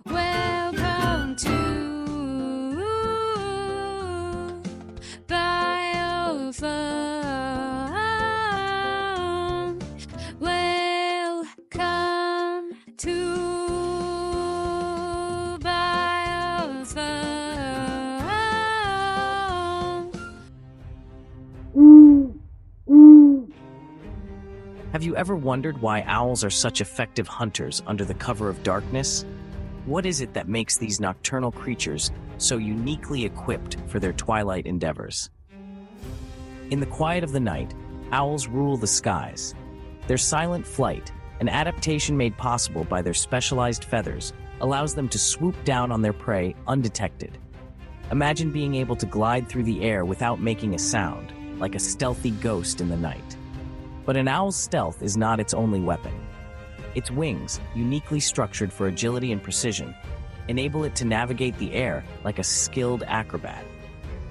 Welcome to Biophone. Welcome to Biophone. Have you ever wondered why owls are such effective hunters under the cover of darkness? What is it that makes these nocturnal creatures so uniquely equipped for their twilight endeavors? In the quiet of the night, owls rule the skies. Their silent flight, an adaptation made possible by their specialized feathers, allows them to swoop down on their prey undetected. Imagine being able to glide through the air without making a sound, like a stealthy ghost in the night. But an owl's stealth is not its only weapon. Its wings, uniquely structured for agility and precision, enable it to navigate the air like a skilled acrobat.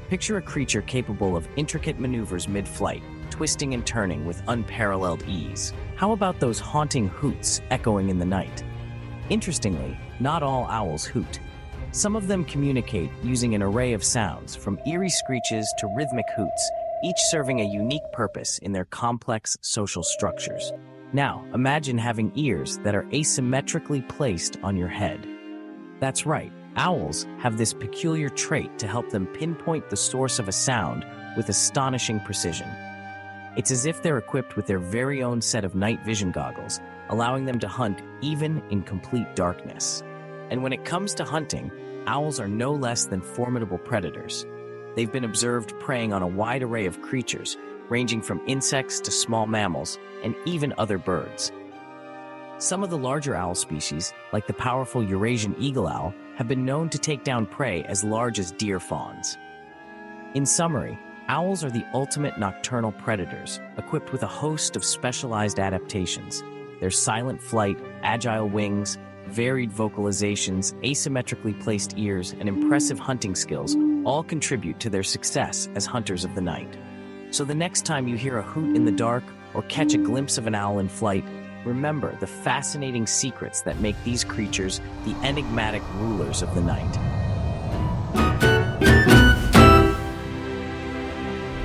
Picture a creature capable of intricate maneuvers mid-flight, twisting and turning with unparalleled ease. How about those haunting hoots echoing in the night? Interestingly, not all owls hoot. Some of them communicate using an array of sounds, from eerie screeches to rhythmic hoots, each serving a unique purpose in their complex social structures. Now, imagine having ears that are asymmetrically placed on your head. That's right, owls have this peculiar trait to help them pinpoint the source of a sound with astonishing precision. It's as if they're equipped with their very own set of night vision goggles, allowing them to hunt even in complete darkness. And when it comes to hunting, owls are no less than formidable predators. They've been observed preying on a wide array of creatures, ranging from insects to small mammals, and even other birds. Some of the larger owl species, like the powerful Eurasian eagle owl, have been known to take down prey as large as deer fawns. In summary, owls are the ultimate nocturnal predators, equipped with a host of specialized adaptations. Their silent flight, agile wings, varied vocalizations, asymmetrically placed ears, and impressive hunting skills all contribute to their success as hunters of the night. So the next time you hear a hoot in the dark or catch a glimpse of an owl in flight, remember the fascinating secrets that make these creatures the enigmatic rulers of the night.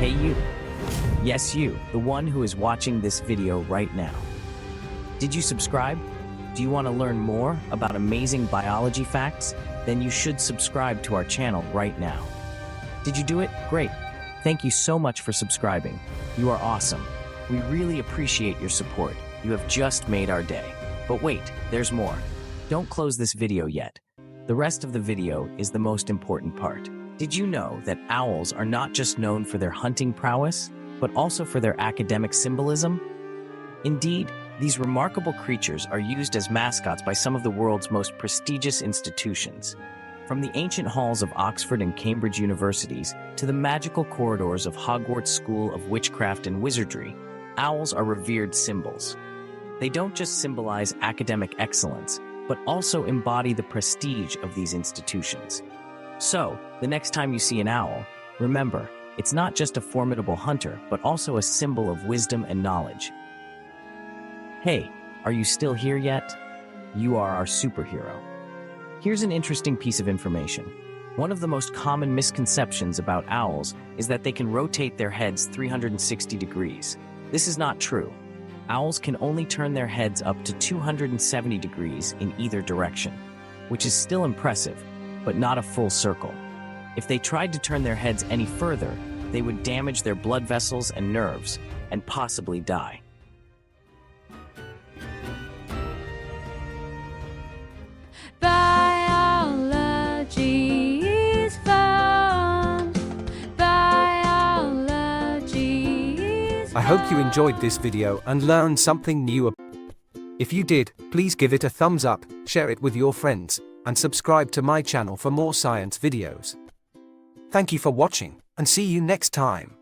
Hey you. Yes, you, the one who is watching this video right now. Did you subscribe? Do you want to learn more about amazing biology facts? Then you should subscribe to our channel right now. Did you do it? Great. Thank you so much for subscribing. You are awesome. We really appreciate your support. You have just made our day. But wait, there's more. Don't close this video yet. The rest of the video is the most important part. Did you know that owls are not just known for their hunting prowess, but also for their academic symbolism? Indeed, these remarkable creatures are used as mascots by some of the world's most prestigious institutions. From the ancient halls of Oxford and Cambridge universities to the magical corridors of Hogwarts School of Witchcraft and Wizardry, owls are revered symbols. They don't just symbolize academic excellence, but also embody the prestige of these institutions. So, the next time you see an owl, remember, it's not just a formidable hunter, but also a symbol of wisdom and knowledge. Hey, are you still here yet? You are our superhero. Here's an interesting piece of information. One of the most common misconceptions about owls is that they can rotate their heads 360 degrees. This is not true. Owls can only turn their heads up to 270 degrees in either direction, which is still impressive, but not a full circle. If they tried to turn their heads any further, they would damage their blood vessels and nerves, and possibly die. Biology is fun. Biology is fun. I hope you enjoyed this video and learned something new. If you did, please give it a thumbs up, share it with your friends, and subscribe to my channel for more science videos. Thank you for watching, and see you next time.